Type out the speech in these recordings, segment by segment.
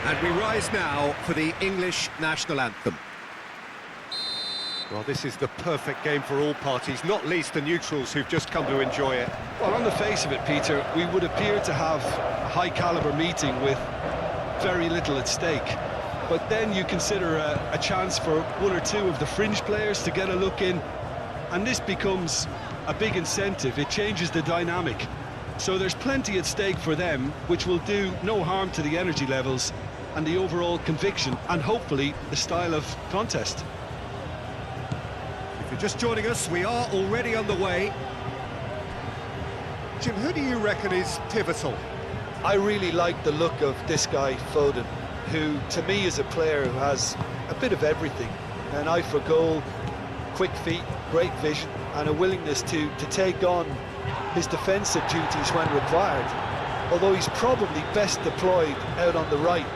And we rise now for the English national anthem. Well, this is the perfect game for all parties, not least the neutrals who've just come to enjoy it. Well, on the face of it, Peter, we would appear to have a high-caliber meeting with very little at stake. But then you consider a chance for one or two of the fringe players to get a look in, and this becomes a big incentive. It changes the dynamic. So there's plenty at stake for them, which will do no harm to the energy levels and the overall conviction, and hopefully the style of contest. If you're just joining us, we are already on the way. Jim, who do you reckon is pivotal? I really like the look of this guy, Foden, who to me is a player who has a bit of everything. An eye for goal, quick feet, great vision, and a willingness to take on his defensive duties when required. Although he's probably best deployed out on the right,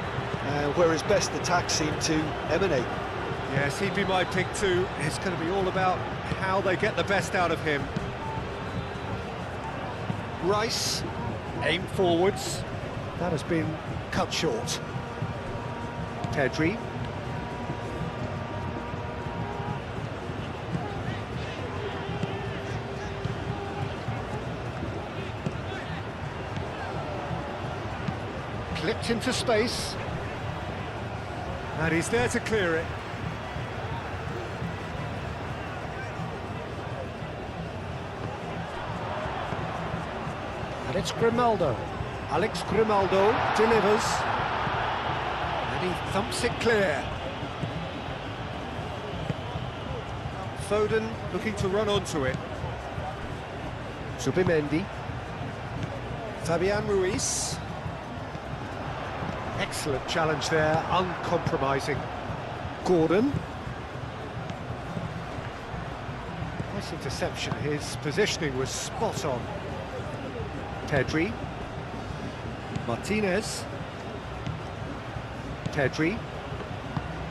where his best attacks seem to emanate. Yes, he'd be my pick too. It's going to be all about how they get the best out of him. Rice, aim forwards. That has been cut short. Pedri. Clipped into space. And he's there to clear it. And it's Grimaldo. Alex Grimaldo delivers. And he thumps it clear. Foden looking to run onto it. Zubimendi. Fabian Ruiz. Excellent challenge there, uncompromising. Gordon. Nice interception, his positioning was spot on. Pedri. Martinez. Pedri.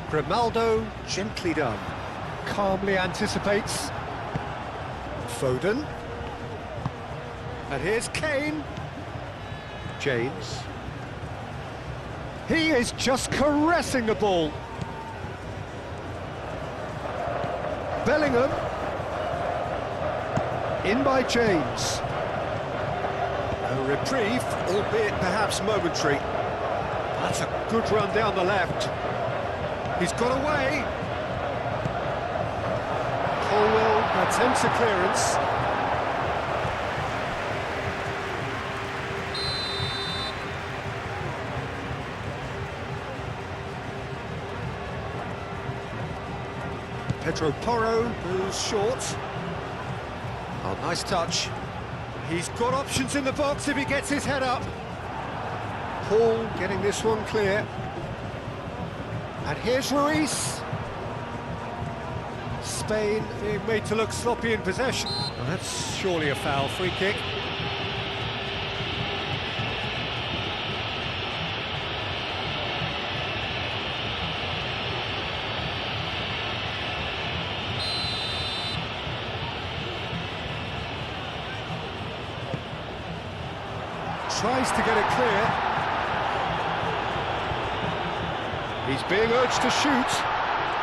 Grimaldo, gently done. Calmly anticipates. Foden. And here's Kane. James. He is just caressing the ball. Bellingham. In by James. A reprieve, albeit perhaps momentary. That's a good run down the left. He's got away. Colwell attempts a clearance. Pedro Porro moves short. Oh, nice touch. He's got options in the box if he gets his head up. Paul getting this one clear. And here's Ruiz. Spain being made to look sloppy in possession. Well, that's surely a foul. Free kick. Tries to get it clear. He's being urged to shoot.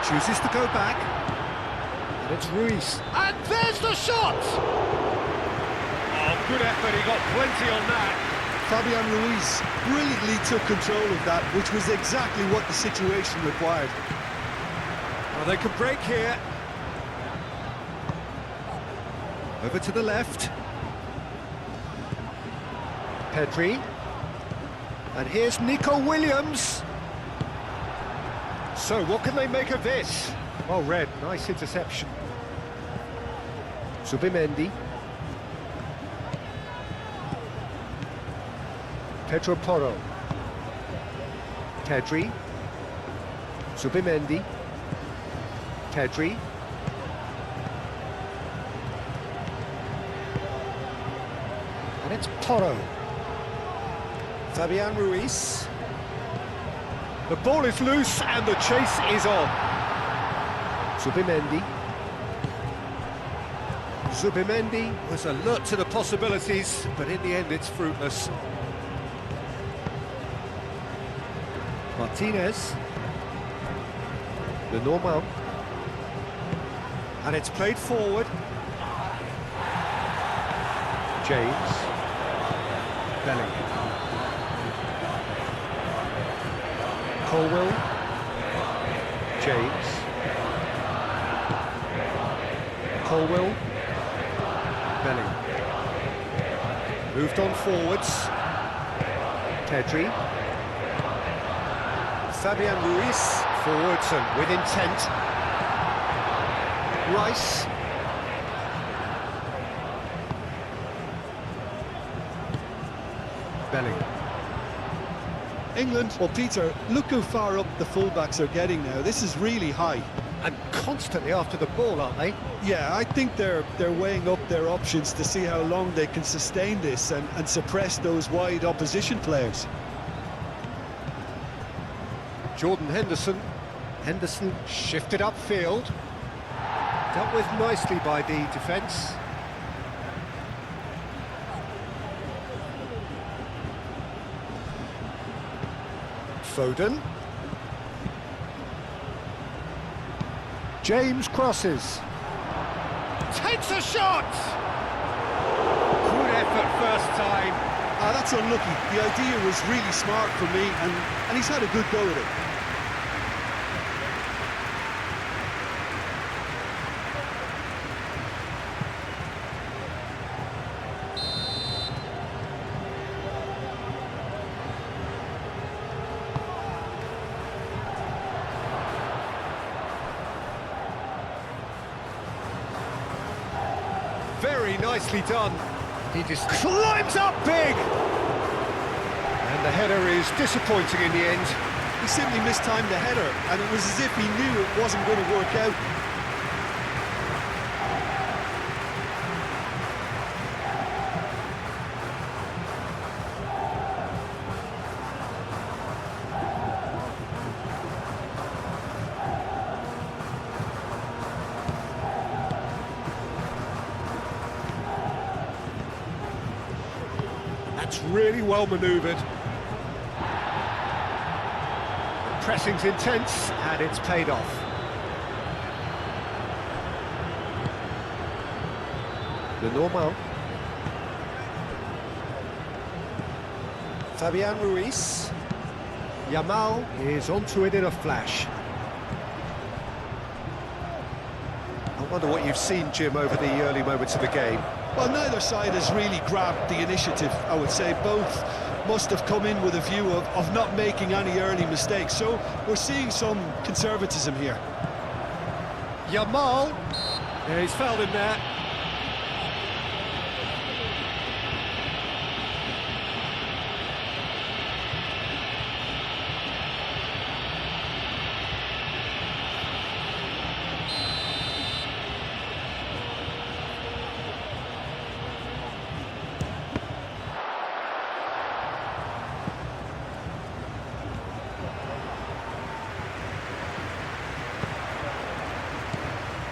Chooses to go back. And it's Ruiz. And there's the shot! Oh, good effort. He got plenty on that. Fabian Ruiz brilliantly took control of that, which was exactly what the situation required. Well, they can break here. Over to the left. Pedri. And here's Nico Williams. So, what can they make of this? Well read, nice interception. Zubimendi. Pedro Porro. Pedri. Zubimendi. Pedri. And it's Porro. Fabian Ruiz. The ball is loose and the chase is on. Zubimendi. Zubimendi was alert to the possibilities, but in the end it's fruitless. Martinez. The normal. And it's played forward. James. Bellingham. Colwell. James. Colwell. Bellingham. Moved on forwards. Pedri. Fabian Ruiz. Forwards and with intent. Rice. Bellingham. England, well, Peter, look how far up the fullbacks are getting now. This is really high. And constantly after the ball, aren't they? Yeah, I think they're weighing up their options to see how long they can sustain this and suppress those wide opposition players. Jordan Henderson. Henderson shifted upfield. Dealt with nicely by the defence. Foden. James crosses. Takes a shot! Good effort first time. That's unlucky. The idea was really smart for me, and he's had a good go at it. Very nicely done. He just climbs up big! And the header is disappointing in the end. He simply mistimed the header, and it was as if he knew it wasn't going to work out. That's really well manoeuvred. The pressing's intense, and it's paid off. The normal. Fabian Ruiz. Yamal is onto it in a flash. I wonder what you've seen, Jim, over the early moments of the game. Well, neither side has really grabbed the initiative, I would say. Both must have come in with a view of not making any early mistakes. So we're seeing some conservatism here. Yamal. Yeah, he's fouled him there.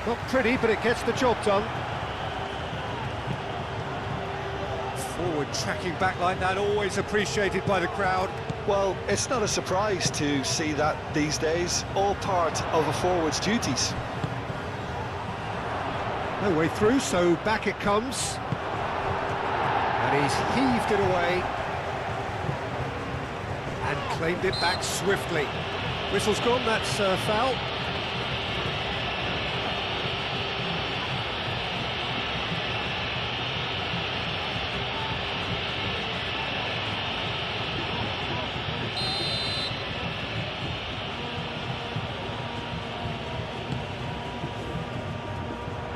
Not pretty, but it gets the job done. Forward tracking back like that, always appreciated by the crowd. Well, it's not a surprise to see that these days, all part of a forward's duties. No way through, so back it comes. And he's heaved it away. And claimed it back swiftly. Whistle's gone, that's foul.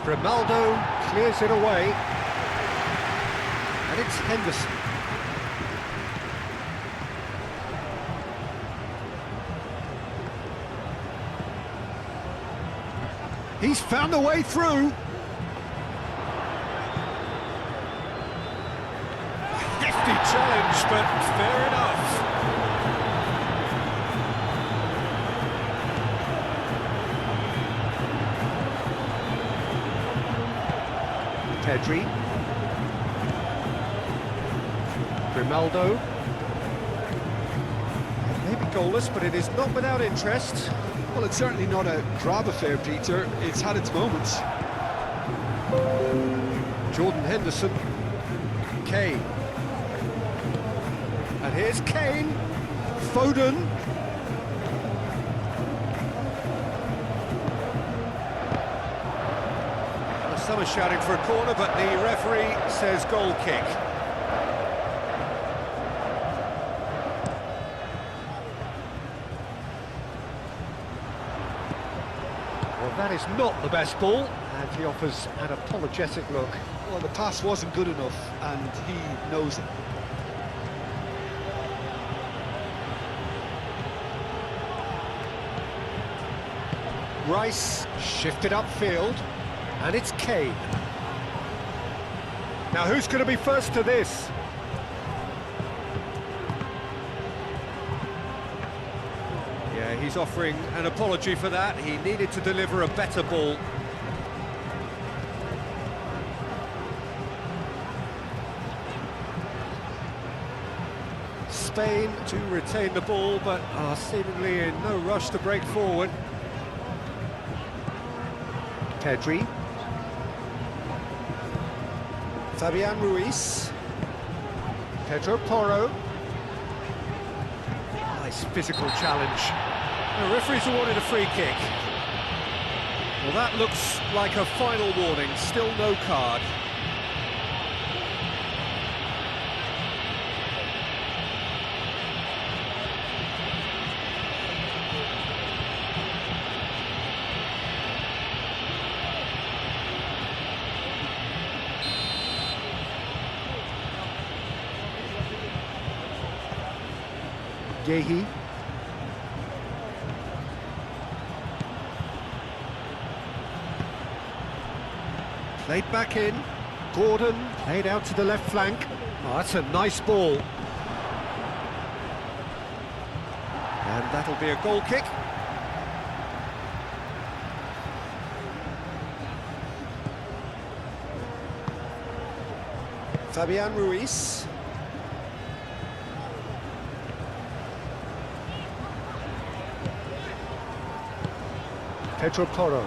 Grimaldo clears it away, and it's Henderson. He's found a way through. Hefty challenge, but fair enough. Pedri. Grimaldo. Maybe goalless, but it is not without interest. Well, it's certainly not a drab affair, Peter. It's had its moments. Jordan Henderson. Kane. And here's Kane. Foden. Well, some are shouting for a corner, but the referee says goal kick. Well, that is not the best ball, and he offers an apologetic look. Well, the pass wasn't good enough, and he knows it. Rice shifted upfield, and it's Kane. Now who's going to be first to this? Yeah, he's offering an apology for that. He needed to deliver a better ball. Spain to retain the ball, but are seemingly in no rush to break forward. Pedri. Fabian Ruiz. Pedro Porro. Nice physical challenge. The referee's awarded a free kick. Well, that looks like a final warning, still no card. Gehi. Played back in. Gordon played out to the left flank. Oh, that's a nice ball. And that'll be a goal kick. Fabian Ruiz. Pedro Porro.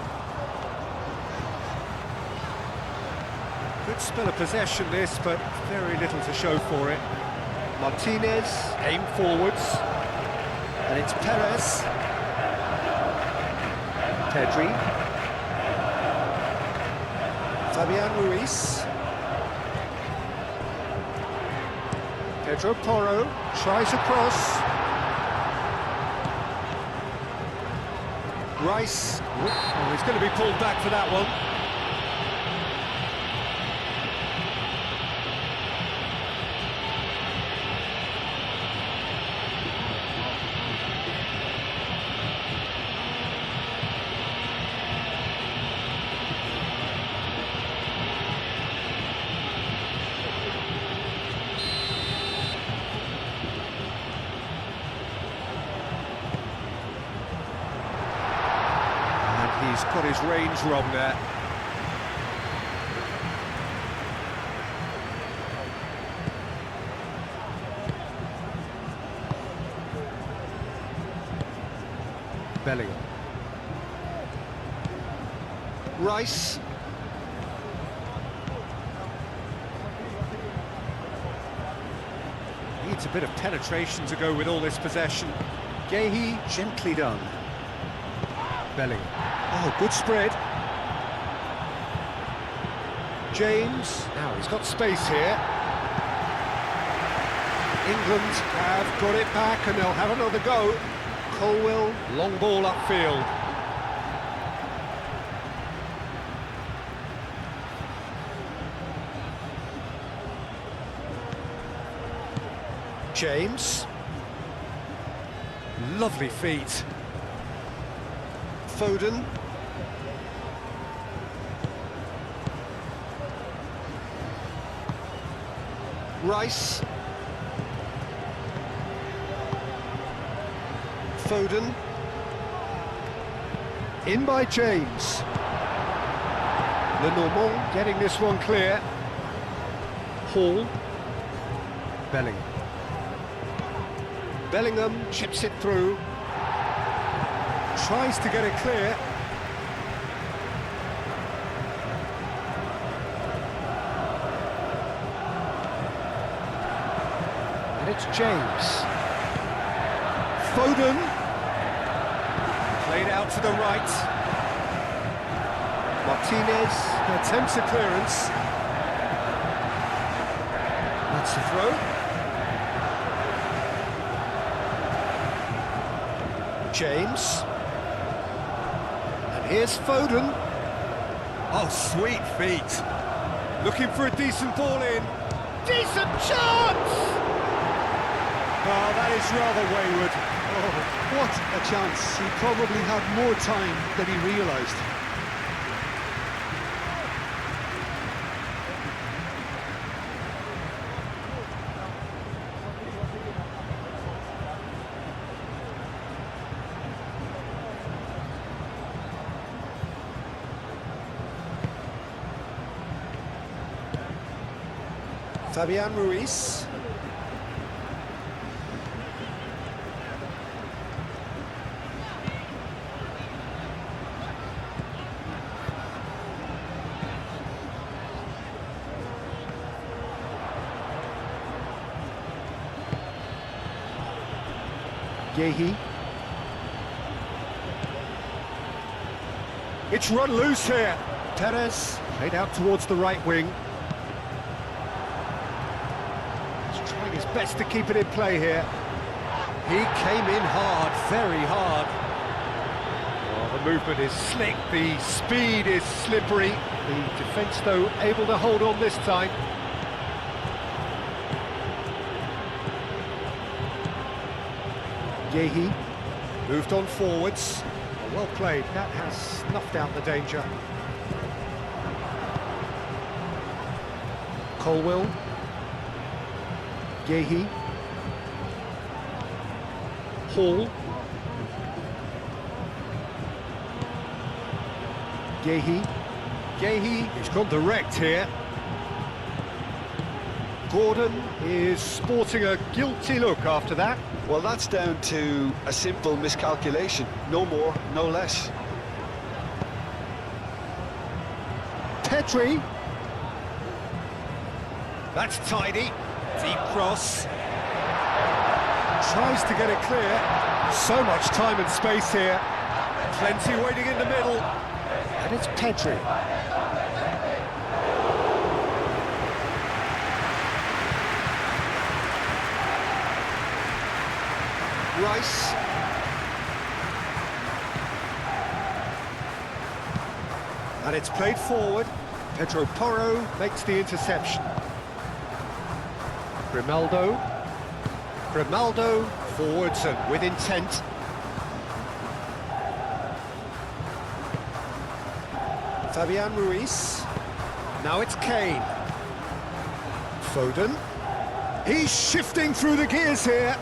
Good spell of possession this, but very little to show for it. Martinez, aim forwards. And it's Perez. Pedri. Fabian Ruiz. Pedro Porro tries a cross. Rice, oh, he's going to be pulled back for that one. He's got his range wrong there. Bellingham. Rice. Needs a bit of penetration to go with all this possession. Gehi, gently done. Bellingham. Oh, good spread. James. Now he's got space here. England have got it back and they'll have another go. Colwell, long ball upfield. James. Lovely feet. Foden. Rice. Foden. In by James. Lenormand getting this one clear. Hall. Bellingham. Bellingham chips it through. Tries to get it clear. And it's James. Foden. Played out to the right. Martinez attempts a clearance. That's the throw. James. And here's Foden. Oh, sweet feet. Looking for a decent ball in. Decent chance! Oh, that is rather wayward. Oh, what a chance. He probably had more time than he realised. Fabian Ruiz. Yehi. It's run loose here. Perez played out towards the right wing. He's trying his best to keep it in play here. He came in hard, very hard. Oh, the movement is slick, the speed is slippery. The defence, though, able to hold on this time. Yehi moved on forwards. Oh, well played. That has snuffed out the danger. Colwill. Yehi. Hall. Yehi. Yehi has gone direct here. Gordon is sporting a guilty look after that. Well, that's down to a simple miscalculation. No more, no less. Petri. That's tidy. Deep cross. Tries to get it clear. So much time and space here. Plenty waiting in the middle. And it's Petri. Rice. And it's played forward. Pedro Porro makes the interception. Grimaldo. Grimaldo forwards and with intent. Fabian Ruiz. Now it's Kane. Foden. He's shifting through the gears here.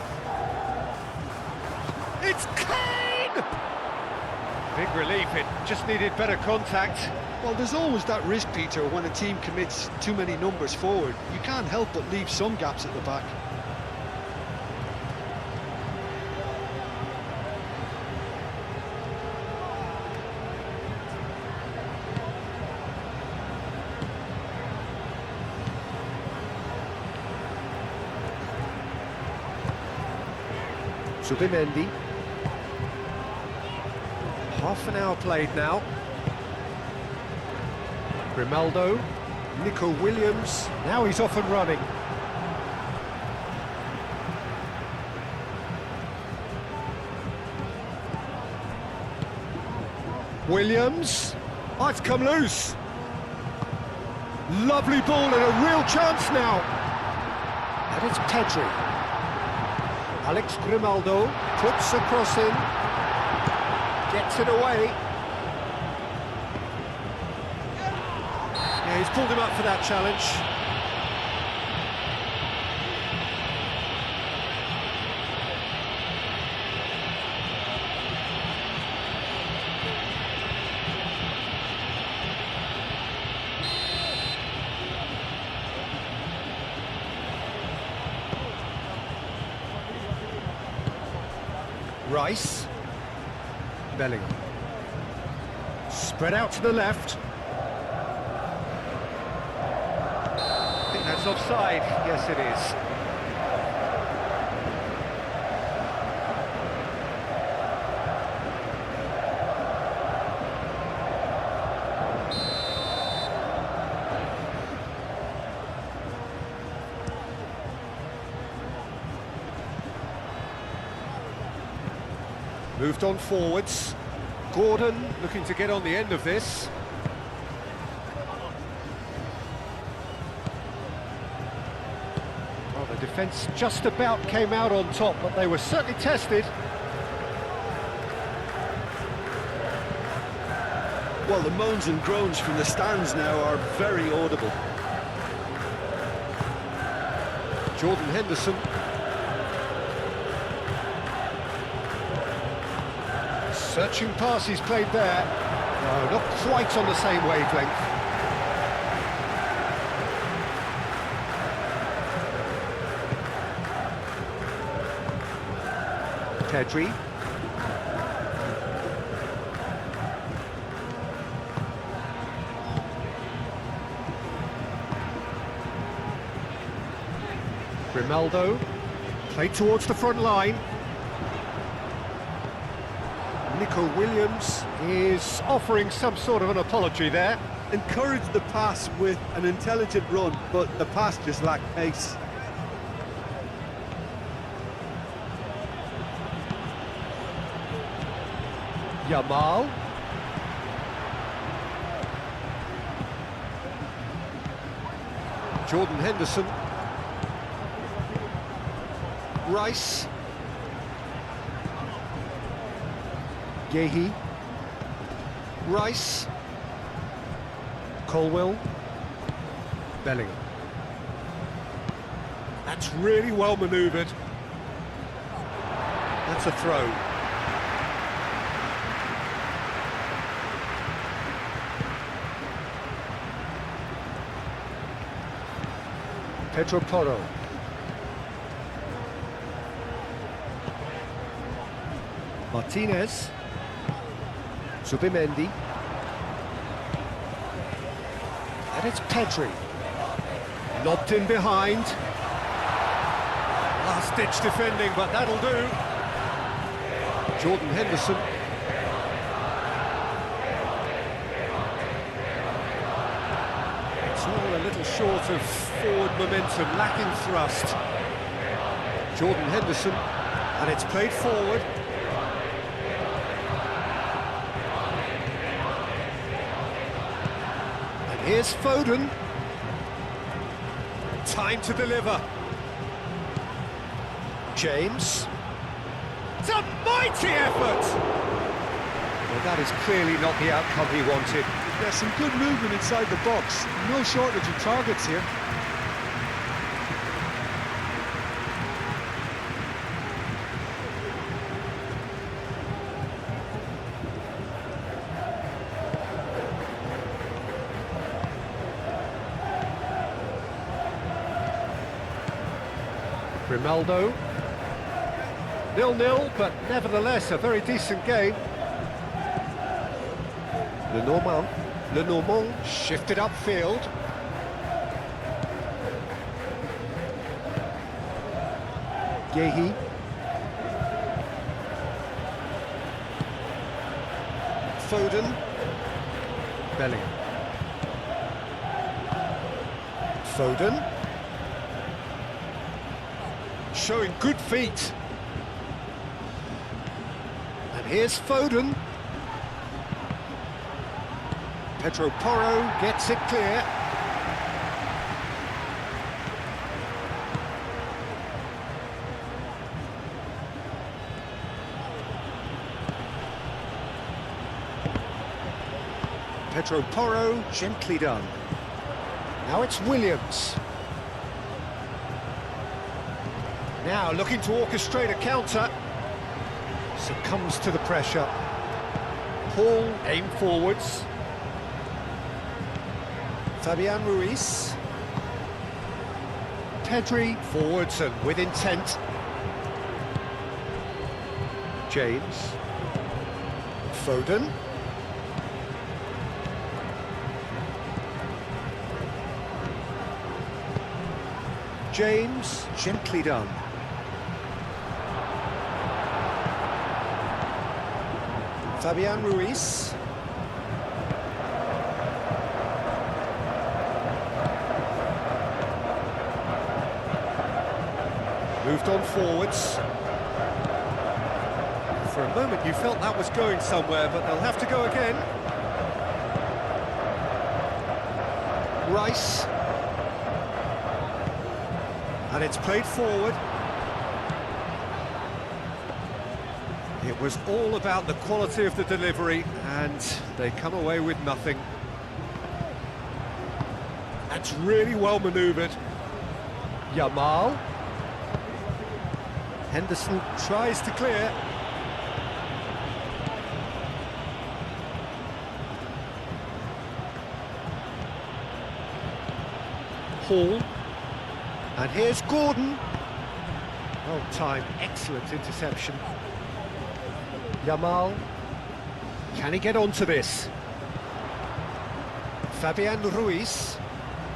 It's Kane! Big relief, it just needed better contact. Well, there's always that risk, Peter, when a team commits too many numbers forward. You can't help but leave some gaps at the back. Zubimendi. Half an hour played now. Grimaldo, Nico Williams, now he's off and running. Williams, oh, it's come loose. Lovely ball and a real chance now. And it's Pedri. Alex Grimaldo puts a cross in, gets it away. Yeah, he's pulled him up for that challenge. Rice. Bellingham. Spread out to the left. I think that's offside. Yes, it is. Moved on forwards. Gordon looking to get on the end of this. Well, the defence just about came out on top, but they were certainly tested. Well, the moans and groans from the stands now are very audible. Jordan Henderson. Searching pass he's played there. No, not quite on the same wavelength. Pedri. Grimaldo. Played towards the front line. Nico Williams is offering some sort of an apology there. Encouraged the pass with an intelligent run, but the pass just lacked pace. Yamal. Jordan Henderson. Rice. Yehi. Rice. Colwell. Bellingham. That's really well manoeuvred. That's a throw. Pedro Porro. Martinez. Zubimendi. And it's Pedri. Lobbed in behind. Last-ditch defending, but that'll do. Jordan Henderson. It's all a little short of forward momentum, lacking thrust. Jordan Henderson, and it's played forward. Here's Foden. Time to deliver. James. It's a mighty effort! Well, that is clearly not the outcome he wanted. There's some good movement inside the box. No shortage of targets here. Grimaldo. 0-0, but nevertheless a very decent game. Lenormand shifted upfield. Yehi. Foden. Bellingham. Foden. Showing good feet. And here's Foden. Pedro Porro gets it clear. Pedro Porro, gently done. Now it's Williams. Now looking to orchestrate a counter. Succumbs to the pressure. Paul aim forwards. Fabian Ruiz. Pedri forwards and with intent. James. Foden. James, gently done. Fabian Ruiz. Moved on forwards. For a moment you felt that was going somewhere, but they'll have to go again. Rice. And it's played forward. It was all about the quality of the delivery, and they come away with nothing. That's really well manoeuvred. Yamal. Henderson tries to clear. Hall. And here's Gordon. Well timed, excellent interception. Yamal. Can he get onto this? Fabian Ruiz.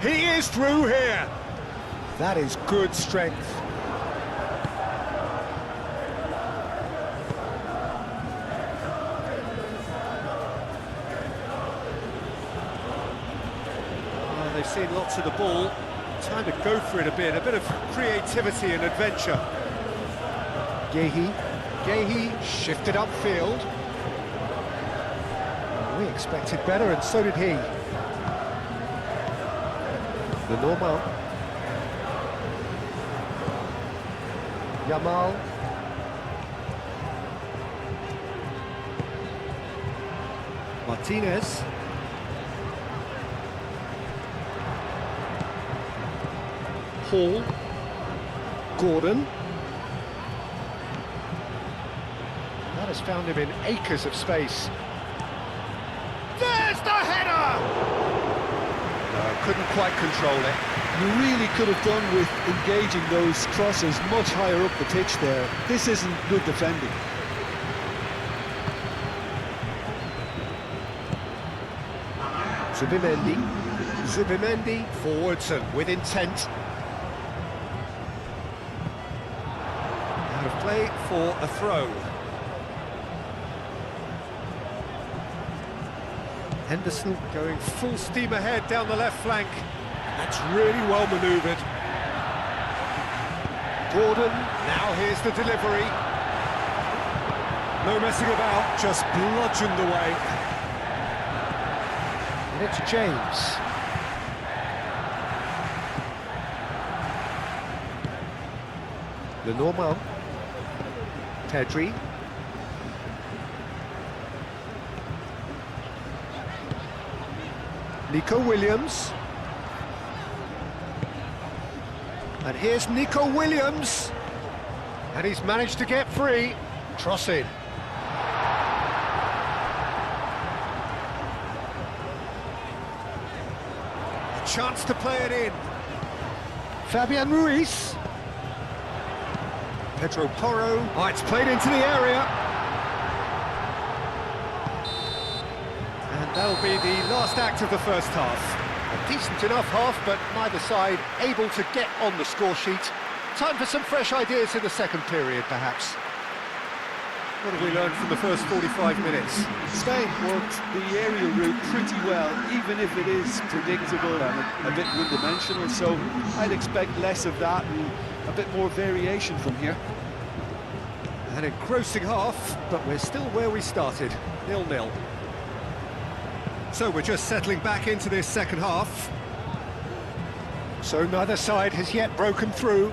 He is through here. That is good strength. They've seen lots of the ball. Time to go for it a bit of creativity and adventure. Gehi shifted upfield. We expected better, and so did he. The normal. Yamal. Martinez. Hall. Gordon. That has found him in acres of space. There's the header! No, couldn't quite control it. You really could have done with engaging those crosses much higher up the pitch there. This isn't good defending. Zubimendi forwards and with intent. Out of play for a throw. Henderson going full steam ahead down the left flank. That's really well manoeuvred. Gordon, now here's the delivery. No messing about, just bludgeoned away. And it's James. The normal. Pedri. Nico Williams. And here's Nico Williams. And he's managed to get free. Cross in. A chance to play it in. Fabian Ruiz. Pedro Porro. Oh, it's played into the area. And that'll be the last act of the first half. A decent enough half, but neither side able to get on the score sheet. Time for some fresh ideas in the second period, perhaps. What have we learned from the first 45 minutes? Spain worked the aerial route pretty well, even if it is predictable and a bit one-dimensional, so I'd expect less of that and a bit more variation from here. An engrossing half, but we're still where we started, 0-0. So we're just settling back into this second half. So neither side has yet broken through.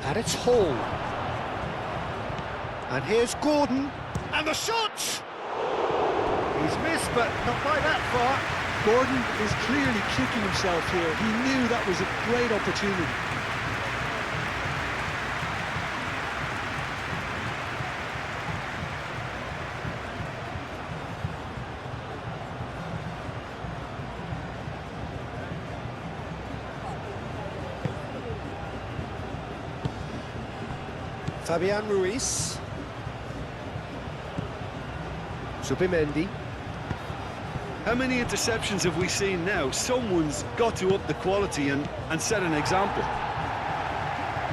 And it's Hall. And here's Gordon. And the shot! He's missed, but not by that far. Gordon is clearly kicking himself here. He knew that was a great opportunity. Fabian Ruiz. Zubimendi. How many interceptions have we seen now? Someone's got to up the quality and set an example.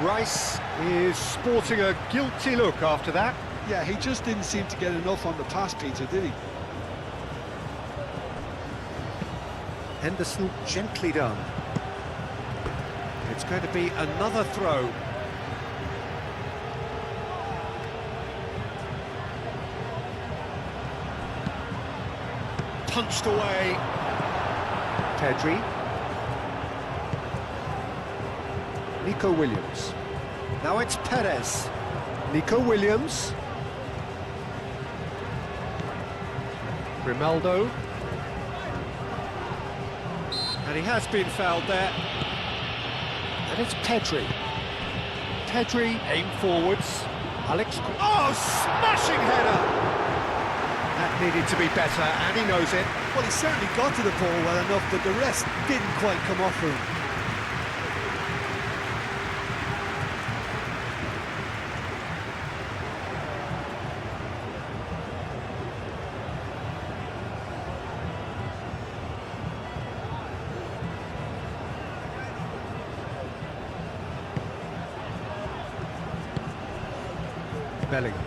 Rice is sporting a guilty look after that. Yeah, he just didn't seem to get enough on the pass, Peter, did he? Henderson gently done. It's going to be another throw. Punched away. Pedri. Nico Williams. Now it's Perez. Nico Williams. Grimaldo. And he has been fouled there. And it's Pedri. Pedri aim forwards. Alex. Oh, smashing header! That needed to be better, and he knows it. Well, he certainly got to the ball well enough, but the rest didn't quite come off for him. Bellingham.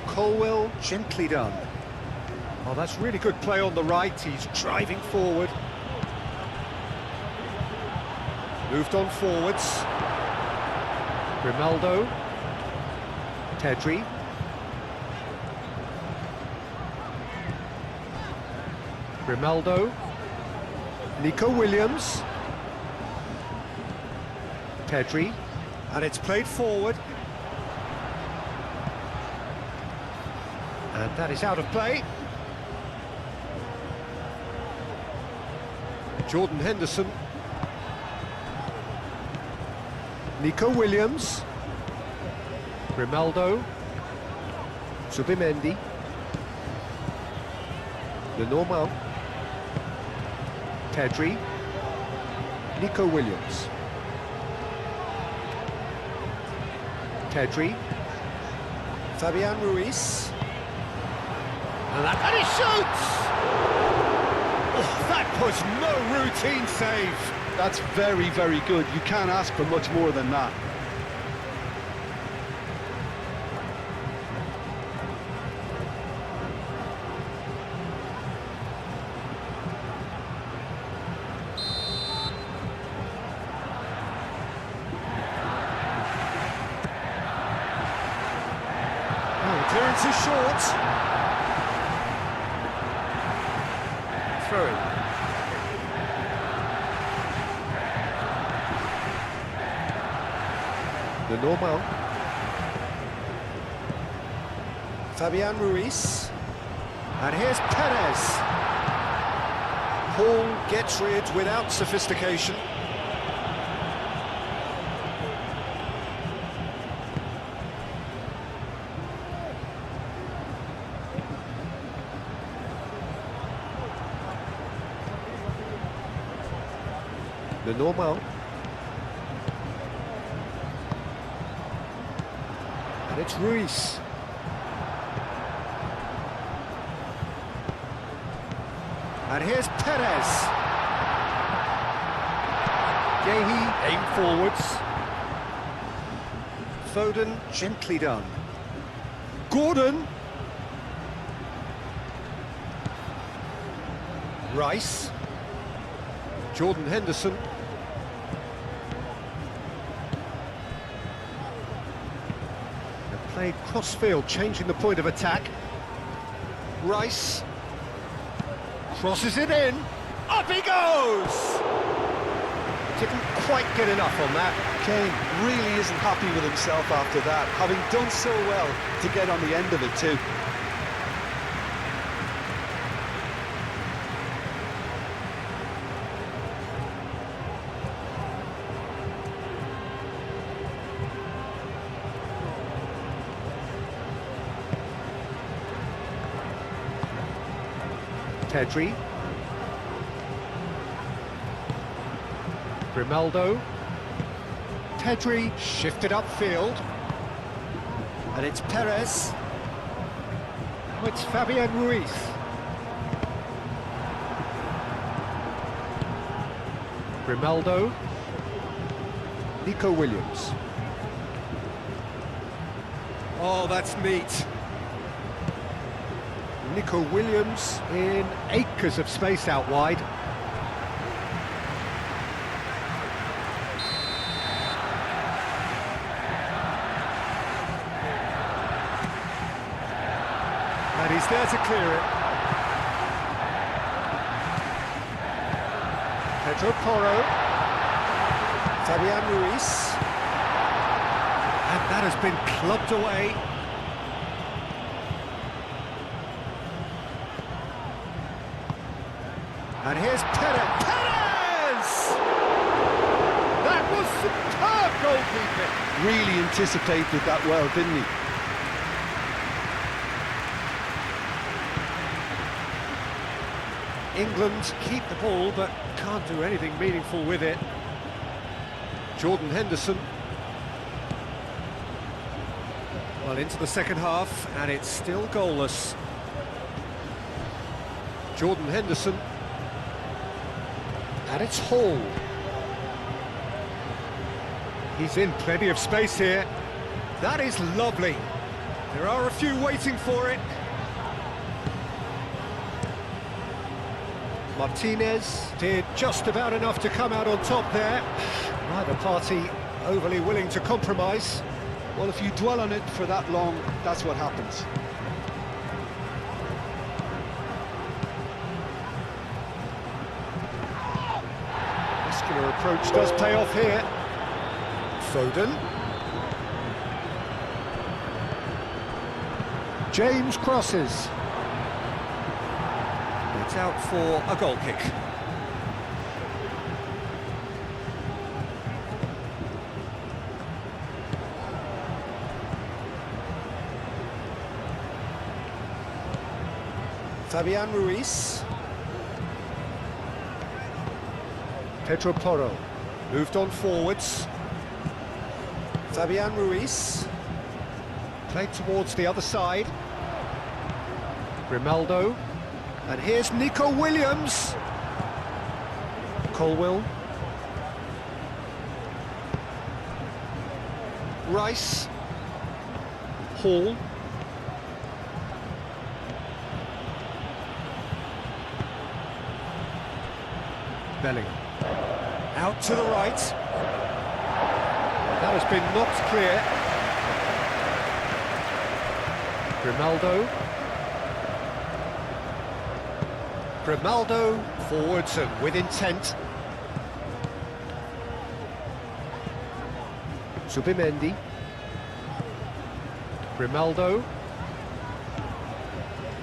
Colwell, gently done. Oh, that's really good play on the right. He's driving forward. Moved on forwards. Grimaldo. Pedri. Grimaldo. Nico Williams. Pedri. And it's played forward. And that is out of play. Jordan Henderson. Nico Williams. Grimaldo. Zubimendi. Lenormand. Pedri. Nico Williams. Pedri. Fabian Ruiz. And he shoots! Oh, that was no routine save. That's very, very good. You can't ask for much more than that. Oh, clearance is short. Through. Lenormand. Fabian Ruiz. And here's Perez. Hall gets rid without sophistication. Lenormand. And it's Ruiz. And here's Perez. Gehi aim forwards. Foden gently done. Gordon. Rice. Jordan Henderson. Played cross-field, changing the point of attack. Rice crosses it in. Up he goes! Didn't quite get enough on that. Kane really isn't happy with himself after that, having done so well to get on the end of it too. Pedri. Grimaldo. Pedri shifted upfield. And it's Perez. Oh, it's Fabian Ruiz. Grimaldo. Nico Williams. Oh, that's neat. Nico Williams in acres of space out wide. And he's there to clear it. Pedro Porro. Fabian Ruiz. And that has been clubbed away. And here's Perez. Perez! That was superb goalkeeping. Really anticipated that well, didn't he? England keep the ball, but can't do anything meaningful with it. Jordan Henderson. Well, into the second half, and it's still goalless. Jordan Henderson. And it's Hall. He's in plenty of space here. That is lovely. There are a few waiting for it. Martinez did just about enough to come out on top there. Neither party overly willing to compromise. Well, if you dwell on it for that long, that's what happens. Muscular approach does pay off here. Foden. James crosses. It's out for a goal kick. Fabian Ruiz. Pedro Porro moved on forwards. Fabian Ruiz played towards the other side. Grimaldo. And here's Nico Williams. Colwill. Rice. Hall. Bellingham. Out to the right. That has been knocked clear. Grimaldo. Grimaldo forwards and with intent. Zubimendi. Grimaldo.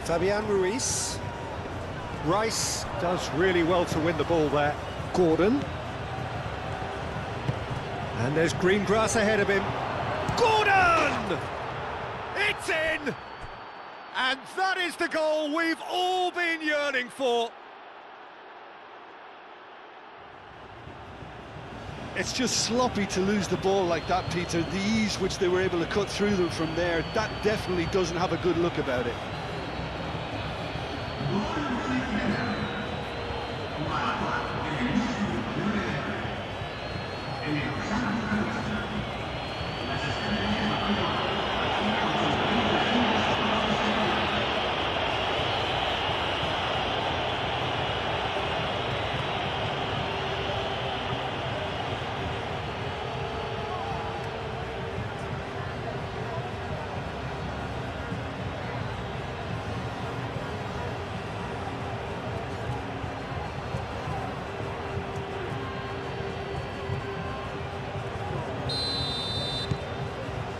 Fabian Ruiz. Rice does really well to win the ball there. Gordon. And there's green grass ahead of him. Gordon! It's in! And that is the goal we've all been yearning for. It's just sloppy to lose the ball like that, Peter. The ease which they were able to cut through them from there, that definitely doesn't have a good look about it.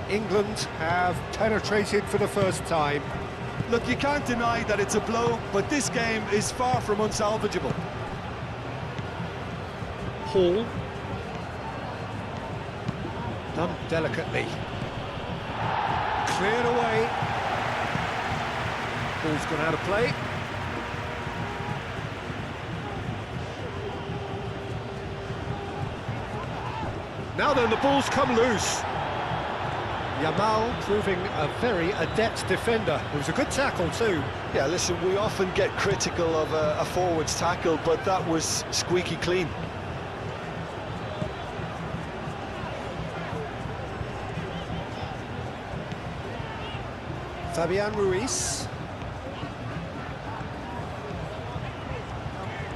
England have penetrated for the first time. Look, you can't deny that it's a blow, but this game is far from unsalvageable. Hall. Done delicately. Cleared away. Ball's gone out of play. Now then, the ball's come loose. Yamal proving a very adept defender. It was a good tackle too. Yeah, listen, we often get critical of a forward's tackle, but that was squeaky clean. Fabian Ruiz.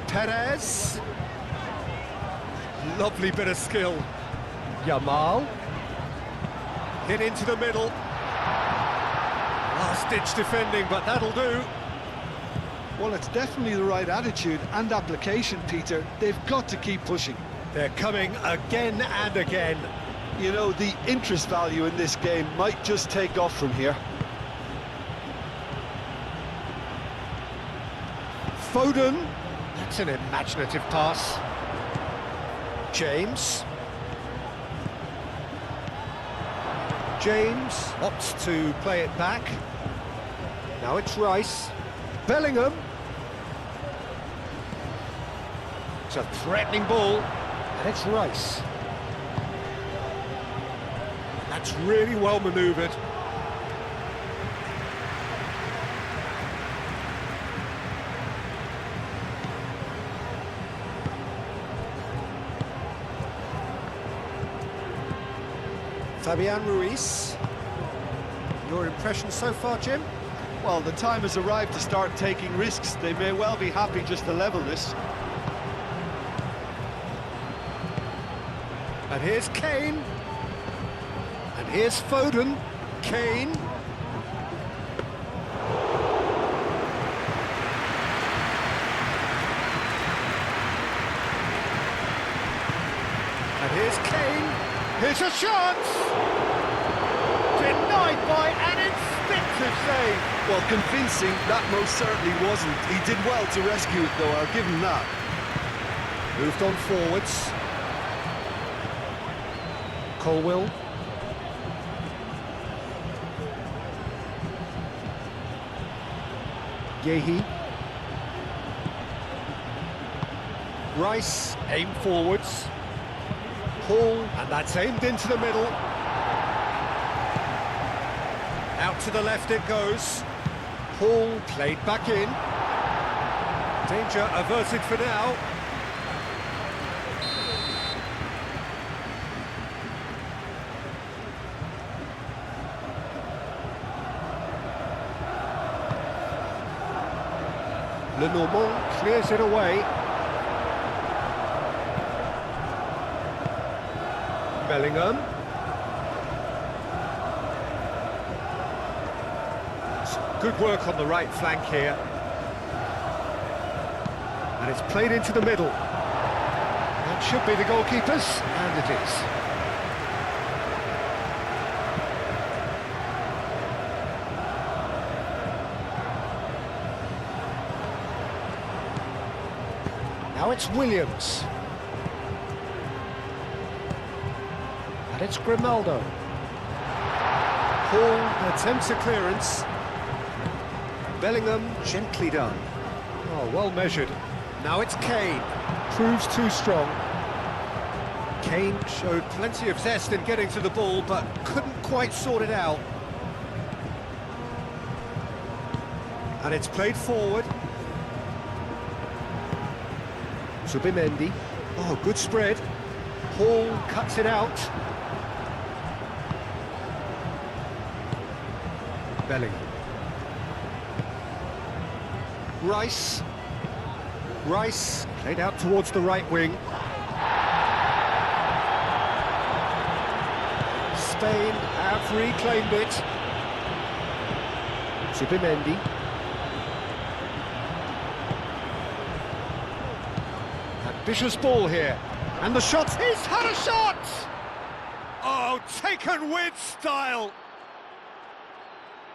Perez. Lovely bit of skill. Yamal. Hit into the middle. Last-ditch defending, but that'll do. Well, it's definitely the right attitude and application, Peter. They've got to keep pushing. They're coming again and again. You know, the interest value in this game might just take off from here. Foden. That's an imaginative pass. James. James opts to play it back. Now it's Rice. Bellingham. It's a threatening ball, and it's Rice. That's really well manoeuvred. Fabian Ruiz. Your impression so far, Jim? Well, the time has arrived to start taking risks. They may well be happy just to level this. And here's Kane. And here's Foden. Kane. And here's Kane. Here's a chance! Denied by an instinctive save. Well, convincing, that most certainly wasn't. He did well to rescue it, though, I'll give him that. Moved on forwards. Colwill. Yehi. Rice, aim forwards. Hall, and that's aimed into the middle. Out to the left it goes. Hall played back in. Danger averted for now. Lenormand clears it away. Bellingham. Some good work on the right flank here. And it's played into the middle. That should be the goalkeeper's, and it is. Now it's Williams. And it's Grimaldo. Hall attempts a clearance. Bellingham gently done. Oh, well measured. Now it's Kane. Proves too strong. Kane showed plenty of zest in getting to the ball, but couldn't quite sort it out. And it's played forward. Subimendi. Oh, good spread. Hall cuts it out. Bellingham. Rice. Rice played out towards the right wing. Spain have reclaimed it. Subimendi. Ambitious ball here. And the shot. He's had a shot! Oh, taken with style.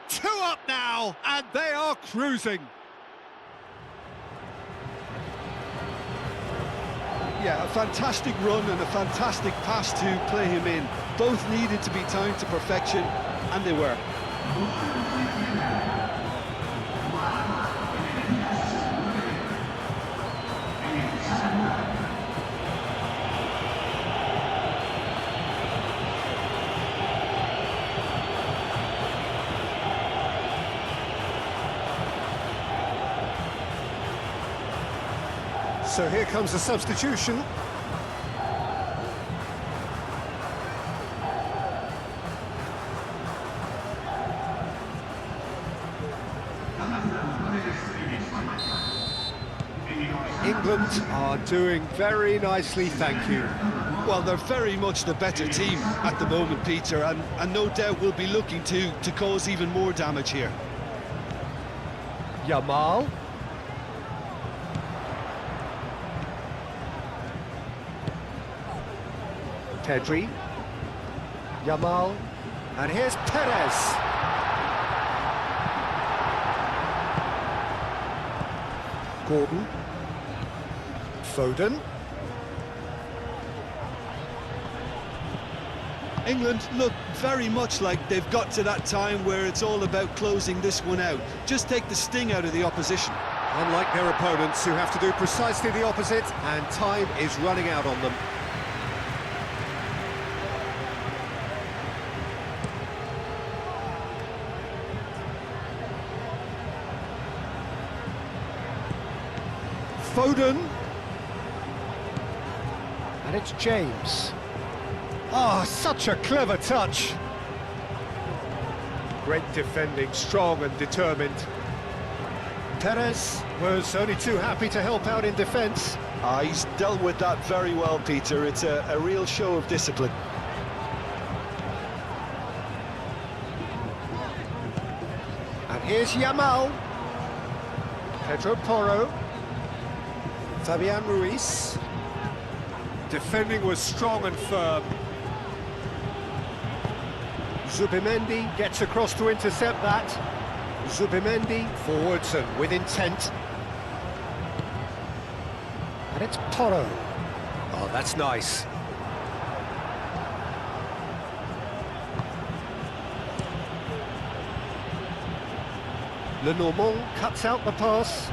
2 up now, and they are cruising. Yeah, a fantastic run and a fantastic pass to play him in. Both needed to be timed to perfection, and they were. So here comes the substitution. England are doing very nicely, thank you. Well, they're very much the better team at the moment, Peter, and no doubt will be looking to cause even more damage here. Yamal. Pedri. Yamal. And here's Perez. Gordon. Foden. England look very much like they've got to that time where it's all about closing this one out. Just take the sting out of the opposition. Unlike their opponents, who have to do precisely the opposite, and time is running out on them. Foden. And it's James. Oh, such a clever touch. Great defending, strong and determined. Perez was only too happy to help out in defence. He's dealt with that very well, Peter. It's a real show of discipline. And here's Yamal. Pedro Porro. Fabian Ruiz. Defending was strong and firm. Zubimendi gets across to intercept that. Zubimendi forwards and with intent. And it's Porro. Oh, that's nice. Lenormand cuts out the pass.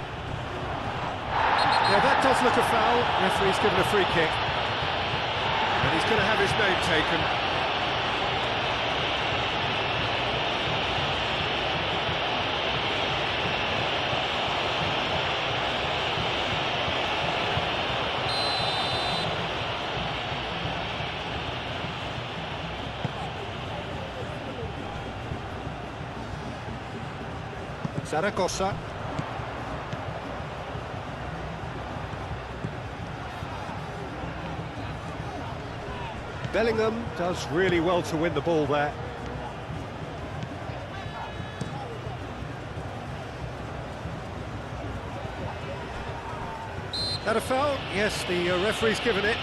Yeah, that does look a foul. Referee's given a free kick. And he's going to have his name taken. Zaragoza. Bellingham does really well to win the ball there. That a foul? Yes, the referee's given it.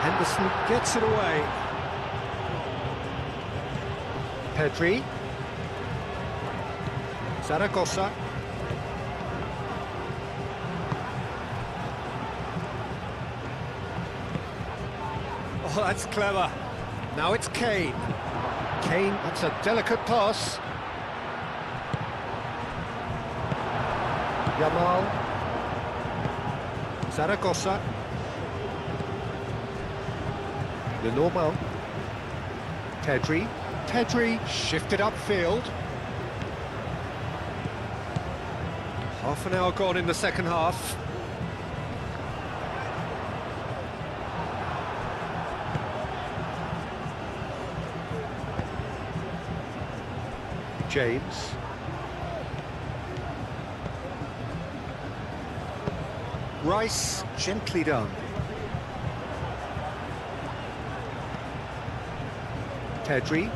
Henderson gets it away. Pedri. Zaragoza. Oh, that's clever. Now it's Kane. Kane, that's a delicate pass. Yamal. Zaragoza. Lenormand. Pedri. Pedri shifted upfield. Half an hour gone in the second half. James. Rice, gently done. Pedri.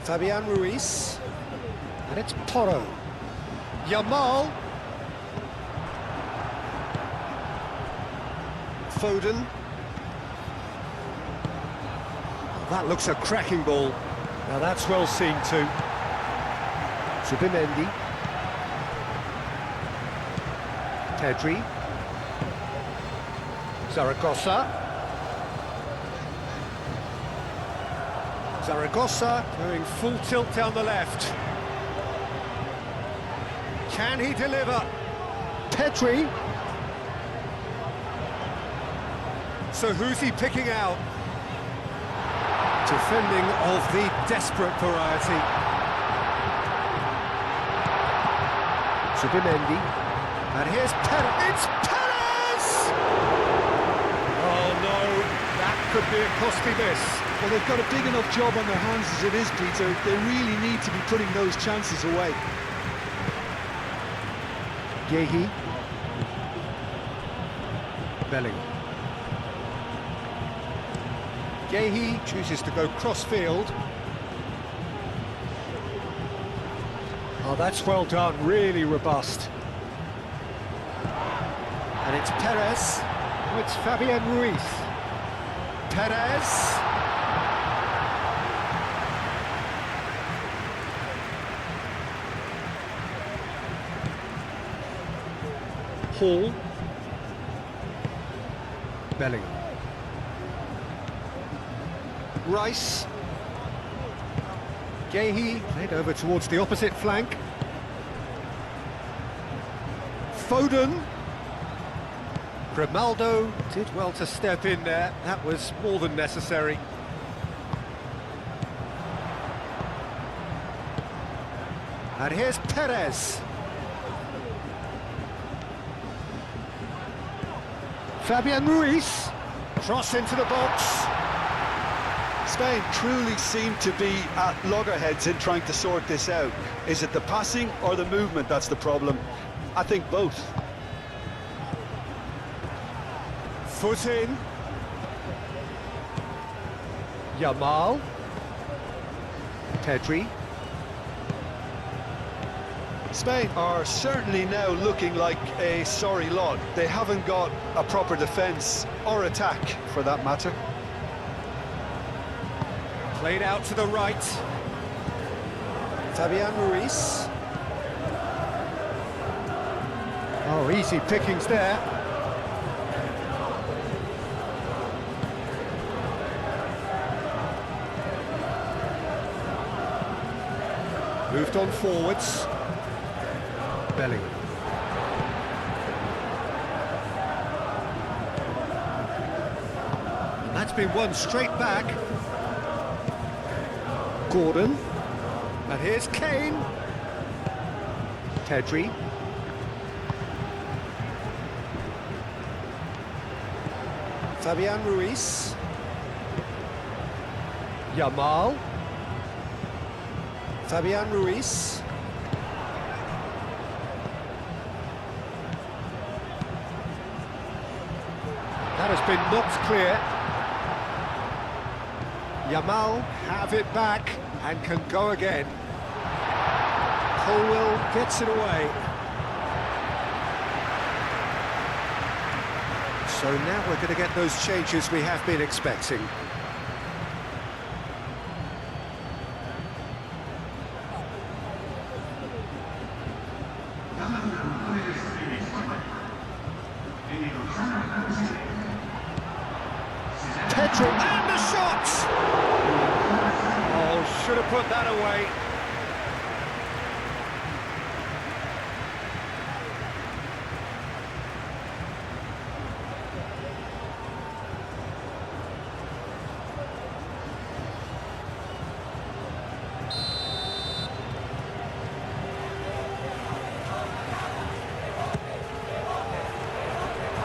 Fabian Ruiz. And it's Porro. Yamal. Foden. Oh, that looks a cracking ball. Now that's well seen too. Zubimendi. Pedri. Zaragoza. Zaragoza going full tilt down the left. Can he deliver? Pedri. So who's he picking out? Defending of the desperate variety. Zubimendi. And here's Perez. It's Perez! Oh no, that could be a costly miss. Well, they've got a big enough job on their hands as it is, Peter. They really need to be putting those chances away. Yehi. Bellingham. Yehi chooses to go cross-field. Oh, that's well done, really robust. And it's Perez. Oh, it's Fabian Ruiz. Perez. Hall. Bellingham. Rice. Yehi played over towards the opposite flank. Foden. Grimaldo did well to step in there. That was more than necessary. And here's Perez. Fabian Ruiz. Cross into the box. Spain truly seem to be at loggerheads in trying to sort this out. Is it the passing or the movement that's the problem? I think both. Foot in. Yamal. Pedri. Spain are certainly now looking like a sorry lot. They haven't got a proper defence or attack, for that matter. Played out to the right. Fabian Ruiz. Oh, easy pickings there. Moved on forwards. Bellingham. And that's been won straight back. Gordon. And here's Kane. Pedri. Fabian Ruiz. Yamal. Fabian Ruiz. That has been knocked clear. Yamal have it back and can go again. Colwell gets it away. So now we're going to get those changes we have been expecting. Pedro, and the shot! Oh, should have put that away.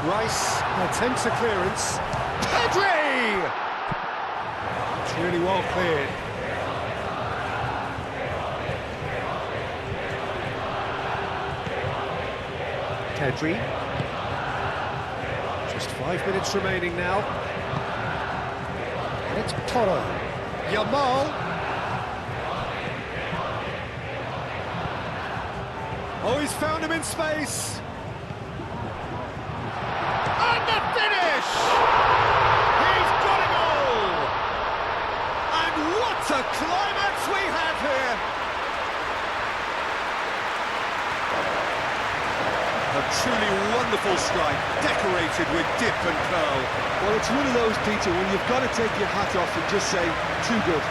Rice attempts a clearance. Pedri! It's really well cleared. Pedri. Just 5 minutes remaining now. And it's Toro. Yamal. Oh, he's found him in space. And the finish! He's got it all! And what a climax we have here! A truly wonderful strike, decorated with dip and curl. Well, it's one of those, Peter, when you've got to take your hat off and just say, too good.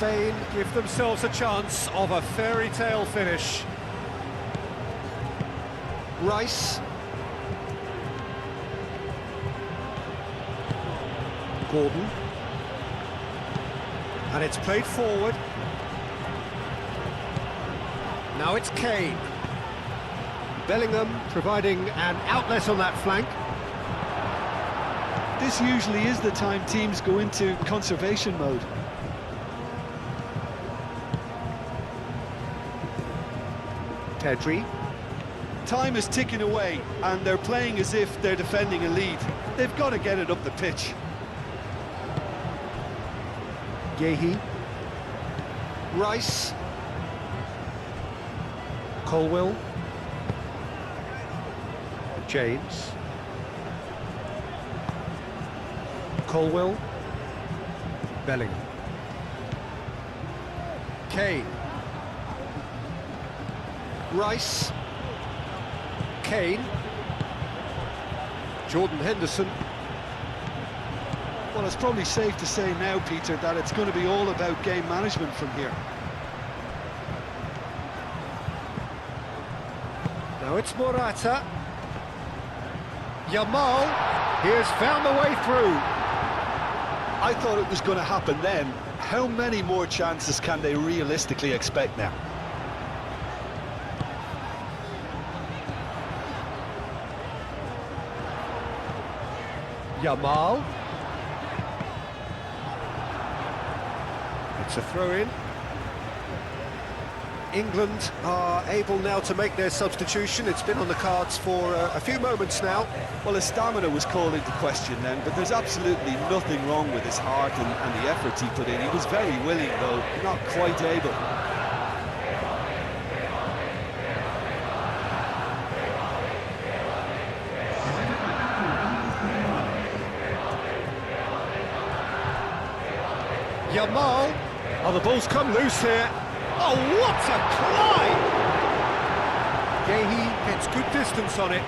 Spain give themselves a chance of a fairy tale finish. Rice. Gordon. And it's played forward. Now it's Kane. Bellingham providing an outlet on that flank. This usually is the time teams go into conservation mode. Pedri. Time is ticking away, and they're playing as if they're defending a lead. They've got to get it up the pitch. Yehi. Rice. Colwill. James. Colwill. Bellingham. Kane. Rice. Kane. Jordan Henderson. Well, it's probably safe to say now, Peter, that it's going to be all about game management from here. Now it's Morata. Yamal. He has found the way through. I thought it was going to happen then. How many more chances can they realistically expect now? Yamal. It's a throw-in. England are able now to make their substitution. It's been on the cards for a few moments now. Well, his stamina was called into question then, but there's absolutely nothing wrong with his heart and the efforts he put in. He was very willing, though, not quite able. Yamal. Oh, the ball's come loose here. Oh, what a climb! Yehi gets good distance on it.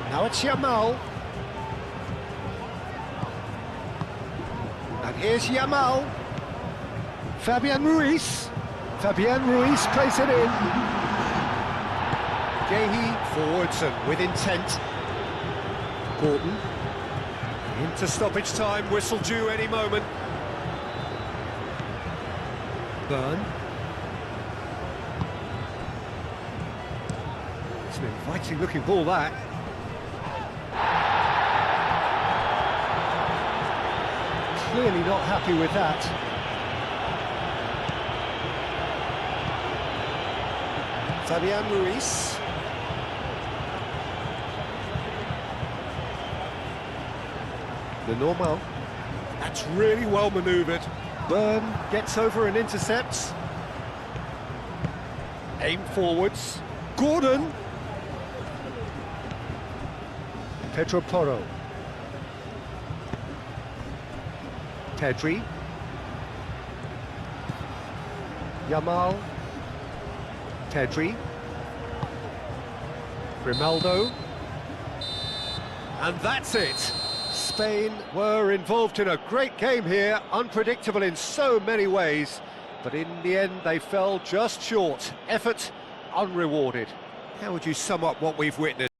Now it's Yamal. And here's Yamal. Fabian Ruiz. Fabian Ruiz plays it in. Yehi forwards and with intent. Gordon. Into stoppage time, whistle due any moment. Burn. It's an inviting looking ball, that. Clearly not happy with that. Fabian Ruiz. The normal. That's really well manoeuvred. Burn gets over and intercepts. Aim forwards. Gordon. Pedro Porro. Pedri. Yamal. Pedri. Grimaldo. And that's it. Spain were involved in a great game here, unpredictable in so many ways, but in the end they fell just short. Effort unrewarded. How would you sum up what we've witnessed?